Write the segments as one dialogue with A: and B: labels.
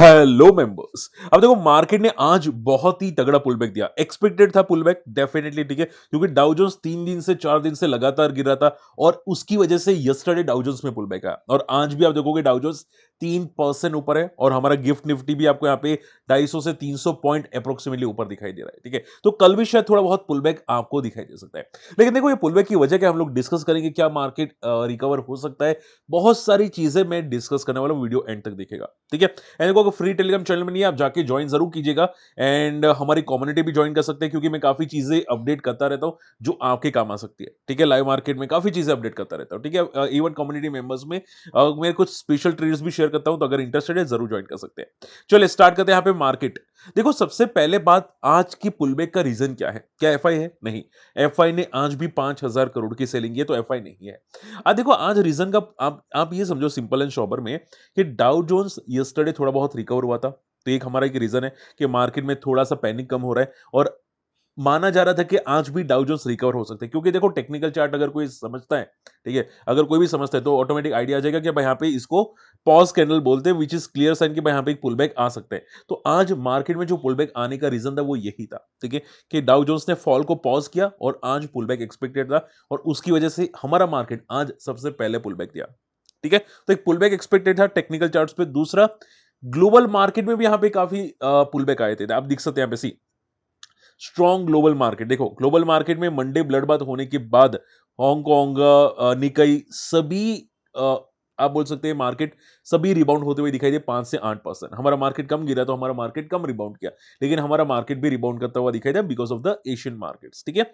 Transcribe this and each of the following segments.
A: Hello members. अब देखो market ने आज बहुत ही तगड़ा पुल बैक दिया। एक्सपेक्टेड था पुल बैक डेफिनेटली, ठीक है, क्योंकि डाउ जोन्स 3 दिन से 4 दिन से लगातार गिर रहा था और उसकी वजह से यस्टरडे डाउ जोन्स में पुल बैक आया और आज भी आप देखोगे डाउ जोन्स 3% ऊपर है और हमारा गिफ्ट निफ्टी भी आपको यहाँ पे 250 से 300 पॉइंट अप्रोक्सीमेटली ऊपर दिखाई दे रहा है, ठीक है। तो कल भी शायद थोड़ा बहुत पुल बैक आपको दिखाई दे सकता है, लेकिन देखो ये पुल बैक की वजह क्या, हम लोग डिस्कस करेंगे। क्या मार्केट रिकवर हो सकता है, बहुत सारी चीजें मैं डिस्कस करने वाला हूं, वीडियो एंड तक देखेगा, ठीक है। एंड देखो अगर फ्री टेलीग्राम चैनल में नहीं है, आप जाके ज्वाइन जरूर कीजिएगा एंड हमारी कम्युनिटी भी ज्वाइन कर सकते हैं, क्योंकि मैं काफी चीजें अपडेट करता रहता हूं जो आपके काम आ सकती है, ठीक है। लाइव मार्केट में काफी चीजें अपडेट करता रहता हूं, ठीक है। इवन कम्युनिटी मेंबर्स में मैं कुछ स्पेशल ट्रीट्स भी शेयर करता हूं, तो अगर इंटरेस्टेड है जरूर ज्वाइन कर सकते हैं। चलिए स्टार्ट करते हैं यहाँ पे मार्केट। देखो सबसे पहले बात, आज की पुलबैक का रीजन क्या है? क्या एफआई है? नहीं, एफआई ने आज भी 5,000 करोड़ की सेलिंग की है, तो एफआई नहीं है। देखो आज रीजन का आप ये समझो सिंपल एंड शॉबर में कि डाउ जोन्स यस्टरडे थोड़ा बहुत रिकवर हुआ था, तो एक हमारा एक रीजन है कि मार्केट में थोड़ा सा पैनिक कम हो रहा है और माना जा रहा था कि आज भी डाउ जोन्स रिकवर हो सकते हैं, क्योंकि देखो टेक्निकल चार्ट अगर कोई समझता है, ठीक है, अगर कोई भी समझता है तो ऑटोमेटिक आइडिया आ जाएगा कि भाई यहाँ पे इसको पॉज कैंडल बोलते हैं, विच इज क्लियर साइन कि भाई यहाँ पे एक पुल बैक आ सकता है। तो आज मार्केट में जो पुल बैक आने का रीजन था वो यही था, ठीक है, कि डाउ जोन्स ने फॉल को पॉज किया और आज पुल बैक एक्सपेक्टेड था और उसकी वजह से हमारा मार्केट आज सबसे पहले पुल बैक दिया, ठीक है। तो एक पुल बैक एक्सपेक्टेड था टेक्निकल चार्ट्स पे। दूसरा, ग्लोबल मार्केट में भी यहाँ पे काफी पुल बैक आए थे, आप देख सकते हैं यहाँ पे सी स्ट्रॉन्ग ग्लोबल मार्केट। देखो ग्लोबल मार्केट में मंडे ब्लड बाथ होने के बाद हांगकांग, निकाई सभी, अ, आप बोल सकते हैं मार्केट सभी रिबाउंड होते हुए दिखाई दे 5 से 8%। हमारा मार्केट कम गिरा तो हमारा मार्केट कम रिबाउंड किया, लेकिन हमारा मार्केट भी रिबाउंड करता हुआ दिखाई दिया because of the Asian markets, ठीक है।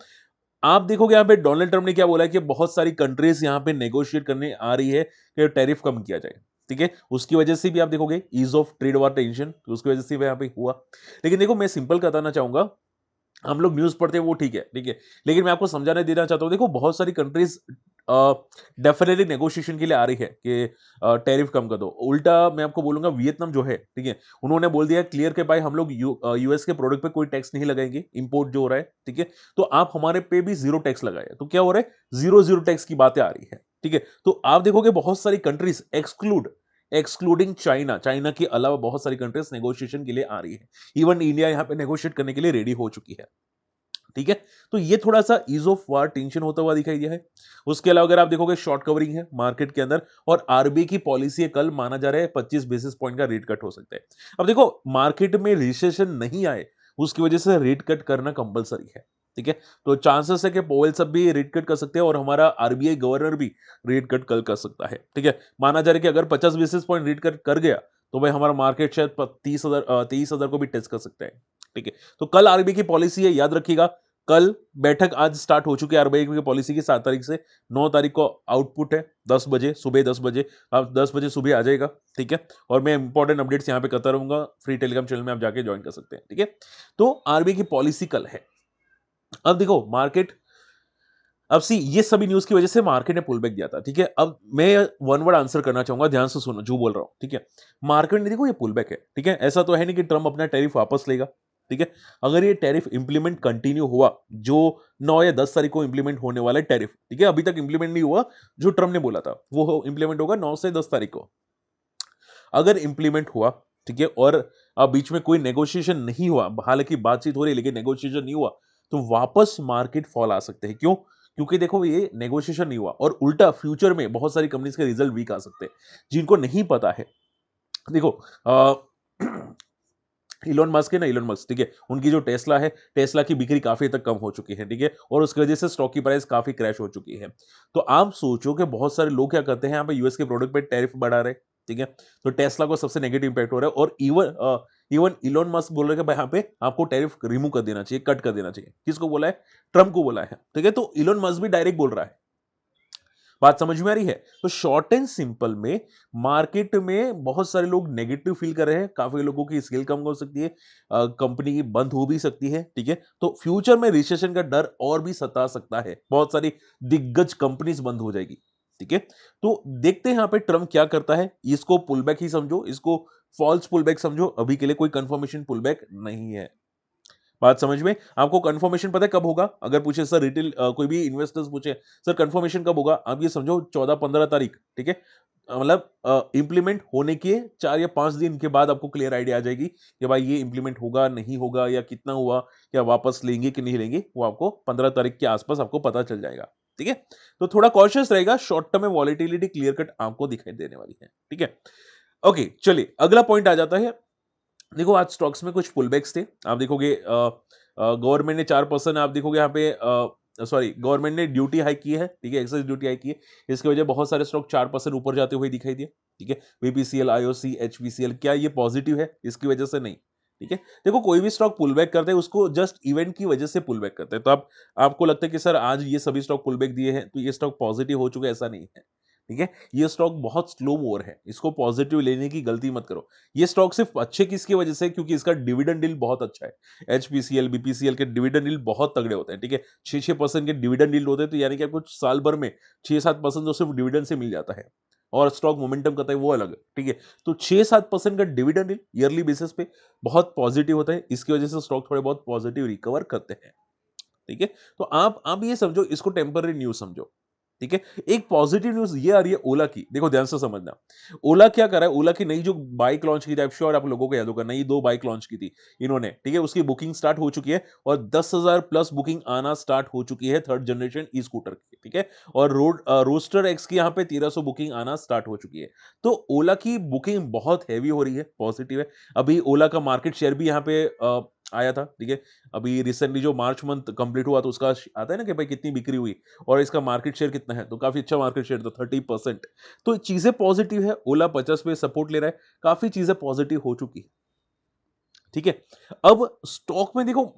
A: आप देखोगे यहाँ पे डोनाल्ड ट्रम्प ने क्या बोला है कि बहुत सारी कंट्रीज यहाँ पे नेगोशिएट करने आ रही है कि टैरिफ कम किया जाए, ठीक है। उसकी वजह से भी आप देखोगे ease of trade war tension, उसकी वजह से भी यहाँ पे हुआ। लेकिन देखो मैं सिंपल बताना चाहूंगा, हम लोग न्यूज़ पढ़ते हैं वो ठीक है, ठीक है। लेकिन मैं आपको समझाने देना चाहता हूँ, देखो बहुत सारी कंट्रीज़ डेफिनिटली नेगोशिएशन के लिए आ रही है कि टैरिफ कम कर दो। उल्टा मैं आपको बोलूँगा वियतनाम जो है, ठीक है, उन्होंने बोल दिया क्लियर कि भाई हम लोग यूएस के प्रोडक्ट पे कोई टैक्स नहीं लगाएँगे, इंपोर्ट जो हो रहा है, ठीक है। तो आप हमारे पे भी ज़ीरो टैक्स लगाइए। तो क्या हो रहा है? ज़ीरो टैक्स की बातें आ रही है, ठीक है। तो आप देखोगे बहुत सारी कंट्रीज़ एक्सक्लूडिंग चाइना, चाइना के अलावा बहुत सारी कंट्रीज़ नेगोशिएशन के लिए आ रही है। इवन इंडिया यहाँ पे नेगोशिएट करने के लिए रेडी हो चुकी है, ठीक है। तो ये थोड़ा-सा ईज़ ऑफ वार टेंशन होता हुआ दिखाई दिया है। उसके अलावा अगर आप देखोगे शॉर्ट कवरिंग है मार्केट के अंदर और आरबीआई की पॉलिसी है, कल माना जा रहा है 25 बेसिस पॉइंट का रेट कट हो सकता है। अब देखो मार्केट में रिसेशन नहीं आए, उसकी वजह से रेट कट करना कंपल्सरी है, ठीक है। तो चांसेस है कि पोवेल साहब भी रेट कट कर सकते हैं और हमारा आरबीआई गवर्नर भी रेट कट कल कर सकता है, ठीक है। माना जा रहा है कि अगर 50 बेसिस पॉइंट रेट कट कर गया, तो भाई हमारा मार्केट शायद 23,000 को भी टच कर सकता है, ठीक है। तो कल आरबीआई की पॉलिसी है, याद रखिएगा। कल बैठक आज स्टार्ट हो चुकी है आरबीआई की पॉलिसी की 7 तारीख से। 9 तारीख को आउटपुट है 10 बजे, सुबह 10 बजे। आप 10 बजे सुबह आ जाएगा, ठीक है। और मैं इंपॉर्टेंट अपडेट्स यहाँ पे करता रहूंगा, फ्री टेलीग्राम चैनल में आप जाके ज्वाइन कर सकते हैं, ठीक है। तो आरबीआई की पॉलिसी कल है। अब देखो मार्केट, अब सी ये सभी न्यूज़ की वजह से मार्केट ने पुल बैक दिया था, ठीक है। अब मैं वन वर्ड आंसर करना चाहूँगा, ध्यान से सुनो जो बोल रहा हूँ, ठीक है। मार्केट ने देखो ये पुल बैक है, ठीक है। ऐसा तो है नहीं कि ट्रम्प अपना टैरिफ वापस लेगा, ठीक है। अगर ये टैरिफ इंप्लीमेंट कंटिन्यू हुआ, जो 9 या 10 तारीख को इंप्लीमेंट होने वाला है टैरिफ, ठीक है, अभी तक इंप्लीमेंट नहीं हुआ, जो ट्रम्प ने बोला था वो इंप्लीमेंट होगा 9 से 10 तारीख को। अगर इंप्लीमेंट हुआ, ठीक है, और बीच में कोई नेगोशिएशन नहीं हुआ, हालांकि बातचीत हो रही है लेकिन नेगोशिएशन नहीं हुआ, तो वापस मार्केट फॉल आ सकते हैं। क्यों? क्योंकि देखो ये नेगोशिएशन नहीं हुआ और उल्टा फ्यूचर में बहुत सारी कंपनीज के रिजल्ट वीक आ सकते हैं, जिनको नहीं पता है। देखो इलोन मस्क है ना, इलोन मस्क, ठीक है, उनकी जो टेस्ला है, टेस्ला की बिक्री काफी हद तक कम हो चुकी है, ठीक है, और उसकी वजह से स्टॉक की प्राइस काफी क्रैश हो चुकी है। तो आप सोचो कि बहुत सारे लोग क्या करते हैं, यहाँ पे यूएस के प्रोडक्ट पे टैरिफ बढ़ा रहे हैं, ठीक है। तो टेस्ला को सबसे नेगेटिव इंपैक्ट हो रहा है और इवन इलोन मस्क बोल रहे हैं कि भाई यहाँ पे आपको टैरिफ रिमूव कर देना चाहिए, कट कर देना चाहिए। किसको बोला है? ट्रम्प को बोला है, ठीक है। तो इलोन मस्क भी डायरेक्ट बोल रहा है। बात समझ में आ रही है? तो शॉर्ट एंड सिंपल में मार्केट में बहुत सारे लोग नेगेटिव फील कर रहे हैं, काफी लोगों की स्केल कम हो सकती है, कंपनी बंद हो भी सकती है, ठीक है। तो फ्यूचर में रिसेशन का डर और भी सता सकता है, बहुत सारी दिग्गज कंपनीज बंद हो जाएगी, ठीक है। तो देखते हैं यहाँ पे ट्रम्प क्या करता है। इसको पुलबैक ही समझो, इसको फॉल्स पुलबैक समझो, अभी के लिए कोई कंफर्मेशन पुलबैक नहीं है। बात समझ में? आपको कंफर्मेशन पता है कब होगा? अगर पूछे सर रिटेल कोई भी इन्वेस्टर्स पूछे सर कंफर्मेशन कब होगा? आप ये समझो 14-15 तारीख, ठीक है? मतलब इम्प्लीमेंट होने के 4 या 5 दिन के बाद आपको क्लियर आइडिया आ जाएगी कि भाई ये इम्प्लीमेंट होगा, नहीं होगा, या कितना हुआ, या वापस लेंगे कि नहीं लेंगे, वो आपको 15 तारीख के आसपास आपको पता चल जाएगा। ठीक है? तो थोड़ा कॉशियस रहेगा, शॉर्ट टर्म में वॉलेटिलिटी क्लियर कट आपको दिखाई देने वाली है। ठीक है? ओके, चलिए अगला पॉइंट आ जाता है। देखो आज स्टॉक्स में कुछ पुलबैक्स थे। आप देखोगे गवर्नमेंट ने 4% आप देखोगे यहाँ पे सॉरी गवर्नमेंट ने ड्यूटी हाइक की है, ठीक है, एक्साइज ड्यूटी हाइक की है। इसकी वजह बहुत सारे स्टॉक 4% ऊपर जाते हुए दिखाई दिए। ठीक है, बीपीसीएल, आईओसी, एचपीसीएल, क्या ये पॉजिटिव है? इसकी वजह से नहीं। ठीक है, देखो कोई भी स्टॉक पुल बैक करते हैं उसको जस्ट इवेंट की वजह से पुल बैक करते हैं। तो आप आपको लगता है कि सर आज ये सभी स्टॉक पुल बैक दिए हैं तो ये स्टॉक पॉजिटिव हो चुके हैं, ऐसा नहीं है। ठीक है, ये स्टॉक बहुत स्लो मूवर है, इसको पॉजिटिव लेने की गलती मत करो। ये स्टॉक सिर्फ अच्छे किसकी वजह से? क्योंकि इसका डिविडेंड डील बहुत अच्छा है। एचपीसीएल, बीपीसीएल के डिविडेंड डील बहुत तगड़े होते हैं। ठीक है, 6-6% के डिविडेंड डील होते हैं, तो यानी कि आपको साल भर में 6-7% तो सिर्फ डिविडेंड से मिल जाता है, और स्टॉक मोमेंटम करता है वो अलग है। ठीक है, तो 6-7% का डिविडेंड डील ईयरली बेसिस पे बहुत पॉजिटिव होता है, इसकी वजह से स्टॉक थोड़े बहुत पॉजिटिव रिकवर करते हैं। ठीक है, तो आप ये समझो, इसको टेम्पररी न्यूज समझो। ठीक है, एक पॉजिटिव न्यूज ये आ रही है ओला की, देखो ध्यान से समझना। ओला क्या कर रहा है? ओला की नई जो बाइक लॉन्च की थी, आप श्योर आप लोगों को याद होगा, नई 2 बाइक लॉन्च की थी इन्होंने। ठीक है, उसकी बुकिंग स्टार्ट हो चुकी है और 10,000 प्लस बुकिंग आना स्टार्ट हो चुकी है थर्ड जनरेशन ई स्कूटर की। ठीक है, और रोस्टर एक्स की यहाँ पे 1300 बुकिंग आना स्टार्ट हो चुकी है। तो ओला की बुकिंग बहुत हैवी हो रही है, पॉजिटिव है। अभी ओला का मार्केट शेयर भी यहाँ पे आया था। ठीक है, अभी रिसेंटली जो मार्च मंथ कंप्लीट हुआ तो उसका आता है ना कि भाई कितनी बिक्री हुई और इसका मार्केट शेयर कितना है, तो काफी अच्छा मार्केट शेयर था, 30%। तो चीजें पॉजिटिव है, ओला 50 पे सपोर्ट ले रहा है, काफी चीजें पॉजिटिव हो चुकी है। ठीक है, अब स्टॉक में देखो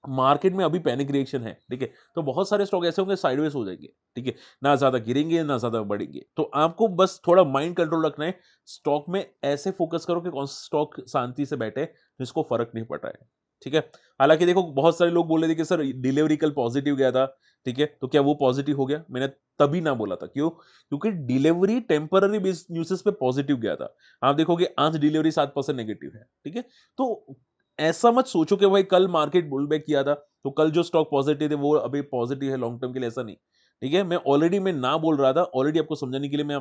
A: मार्केट में अभी पैनिक रिएक्शन है। ठीक है, तो बहुत सारे स्टॉक ऐसे होंगे साइडवेज हो जाएंगे। ठीक है, ना ज्यादा गिरेंगे ना ज्यादा बढ़ेंगे, तो आपको बस थोड़ा माइंड कंट्रोल रखना है। स्टॉक में ऐसे फोकस करो कि कौन सा स्टॉक शांति से बैठे जिसको फर्क नहीं पड़ रहा है। ठीक है, हालांकि देखो बहुत सारे लोग बोल रहे थे कि सर डिलीवरी कल पॉजिटिव गया था। ठीक है, तो क्या वो पॉजिटिव हो गया? मैंने तभी ना बोला था, क्यों? क्योंकि डिलीवरी टेम्पररी बेस न्यूसेस पे पॉजिटिव गया था। आप देखोगे आज डिलीवरी 7% नेगेटिव है। ठीक है, तो ऐसा मत सोचो कि भाई कल मार्केट बुल बैक किया था तो कल जो स्टॉक पॉजिटिव थे वो अभी पॉजिटिव है लॉन्ग टर्म के लिए, ऐसा नहीं। ठीक है, मैं ना बोल रहा था ऑलरेडी, आपको समझाने के लिए मैं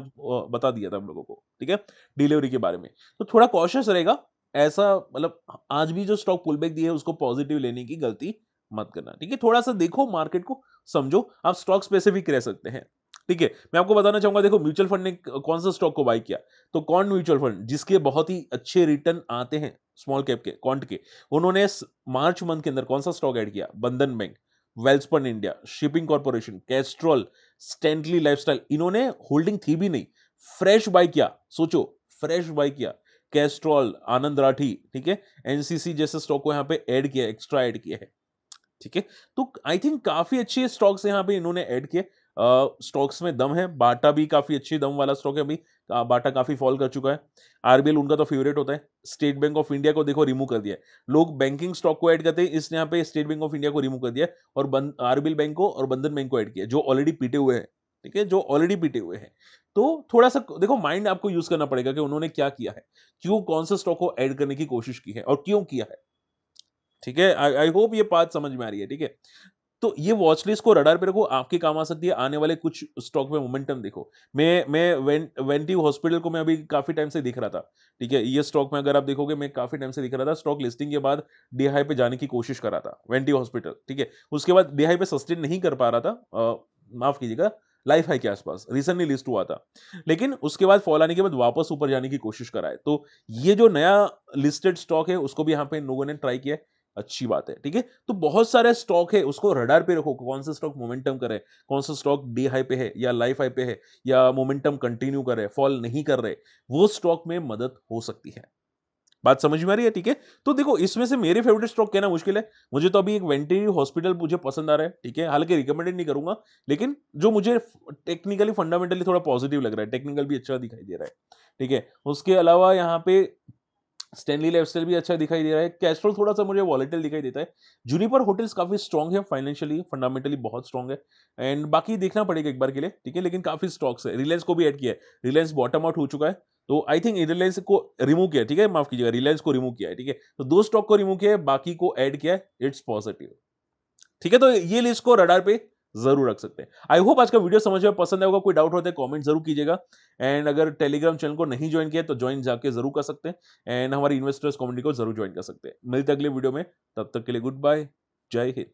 A: बता दिया था हम लोगों को। ठीक है, डिलीवरी के बारे में तो थोड़ा कॉशियस रहेगा। ऐसा मतलब आज भी जो स्टॉक पुल बैक दिए है उसको पॉजिटिव लेने की गलती मत करना। ठीक है, थोड़ा सा देखो मार्केट को, समझो। आप स्टॉक स्पेसिफिक रह सकते हैं। ठीक है, मैं आपको बताना चाहूंगा, देखो म्यूचुअल फंड ने कौन सा स्टॉक को बाय किया। तो कौन म्यूचुअल फंड जिसके बहुत ही अच्छे रिटर्न आते हैं, स्मॉल कैप के, क्वांट के, उन्होंने मार्च मंथ के अंदर कौन सा स्टॉक ऐड किया? Bandhan bank, Welspun India, shipping corporation, Castrol, Stanley lifestyle. इन्होंने होल्डिंग थी भी नहीं, फ्रेश बाय किया। सोचो, फ्रेश बाय किया। कैस्ट्रॉल, आनंद राठी, ठीक है, एनसीसी जैसे स्टॉक को यहाँ पे ऐड किया, एक्स्ट्रा ऐड किया है। ठीक है, तो आई थिंक काफी अच्छे स्टॉक्स यहाँ पे इन्होंने ऐड किए। स्टॉक्स में दम है, बाटा भी काफी अच्छी दम वाला स्टॉक है। अभी बाटा काफी फॉल कर चुका है। आरबीएल उनका तो फेवरेट होता है। स्टेट बैंक ऑफ इंडिया को देखो रिमूव कर दिया है। लोग बैंकिंग स्टॉक को ऐड करते हैं, इसने यहाँ पे स्टेट बैंक ऑफ इंडिया को रिमूव कर दिया है और आरबीएल बैंक को और बंधन बैंक को ऐड किया, जो ऑलरेडी पीटे हुए हैं। ठीक है, जो ऑलरेडी पीटे हुए हैं। तो थोड़ा सा देखो माइंड आपको यूज करना पड़ेगा कि उन्होंने क्या किया है, क्यों, कौन से स्टॉक को ऐड करने की कोशिश की है और क्यों किया है। ठीक है, आई आई होप ये बात समझ में आ रही है। ठीक है, तो ये वॉच लिस्ट को रडार पे रखो, आपके काम आ सकती है। आने वाले कुछ स्टॉक में मोमेंटम देखो। मैं वेंटी हॉस्पिटल को मैं अभी काफी टाइम से दिख रहा था। ठीक है, ये स्टॉक में अगर आप देखोगे मैं काफी टाइम से दिख रहा था, स्टॉक लिस्टिंग के बाद डी हाई पे जाने की कोशिश कर रहा था वेंटी हॉस्पिटल। ठीक है, उसके बाद डी हाई पे सस्टेन नहीं कर पा रहा था, माफ कीजिएगा, लाइफ हाई के आसपास रिसेंटली लिस्ट हुआ था, लेकिन उसके बाद फॉल आने के बाद वापस ऊपर जाने की कोशिश करा है। तो ये जो नया लिस्टेड स्टॉक है उसको भी यहाँ पे इन लोगों ने ट्राई किया है, अच्छी बात है। ठीक है, तो बहुत सारे स्टॉक है, उसको रडार पे रखो, कौन सा स्टॉक मोमेंटम करे, कौन सा स्टॉक डी हाई पे है या लाइफ हाई पे है या मोमेंटम कंटिन्यू कर रहे, फॉल नहीं कर रहे, वो स्टॉक में मदद हो सकती है। बात समझ में आ रही है? ठीक है, तो देखो इसमें से मेरे फेवरेट स्टॉक कहना मुश्किल है। मुझे तो अभी एक वेंटी हॉस्पिटल मुझे पसंद आ रहा है। ठीक है, हालांकि रिकमेंडेड नहीं करूंगा, लेकिन जो मुझे टेक्निकली फंडामेंटली थोड़ा पॉजिटिव लग रहा है, टेक्निकल भी अच्छा दिखाई दे रहा है। ठीक है, उसके अलावा यहाँ पे स्टैनली लाइफस्टाइल भी अच्छा दिखाई दे रहा है। कैस्ट्रॉल थोड़ा-सा मुझे वॉलेटाइल दिखाई देता है। जूनिपर होटल्स काफ़ी स्ट्रांग है, फाइनेंशियली, फंडामेंटली बहुत स्ट्रांग है। एंड बाकी देखना पड़ेगा एक बार के लिए, ठीक है? लेकिन काफ़ी स्टॉक्स है। रिलायंस को भी ऐड किया है। रिलायंस बॉटम आउट हो चुका है, तो आई थिंक रिलायंस को रिमूव किया है, ठीक है? माफ कीजिएगा, रिलायंस को रिमूव किया है, ठीक है? तो 2 स्टॉक को रिमूव किया है, बाकी को ऐड किया है, इट्स पॉजिटिव। ठीक है? तो ये लिस्ट को रडार पे ज़रूर रख सकते हैं। आई होप आज का वीडियो समझ में पसंद आया होगा, कोई डाउट होता है कमेंट ज़रूर कीजिएगा एंड अगर टेलीग्राम चैनल को नहीं जॉइन किया है तो जॉइन जाके ज़रूर कर सकते हैं एंड हमारी इन्वेस्टर्स कम्युनिटी को ज़रूर जॉइन कर सकते हैं। मिलते हैं अगले वीडियो में, तब तक के लिए गुड बाय, जय हिंद।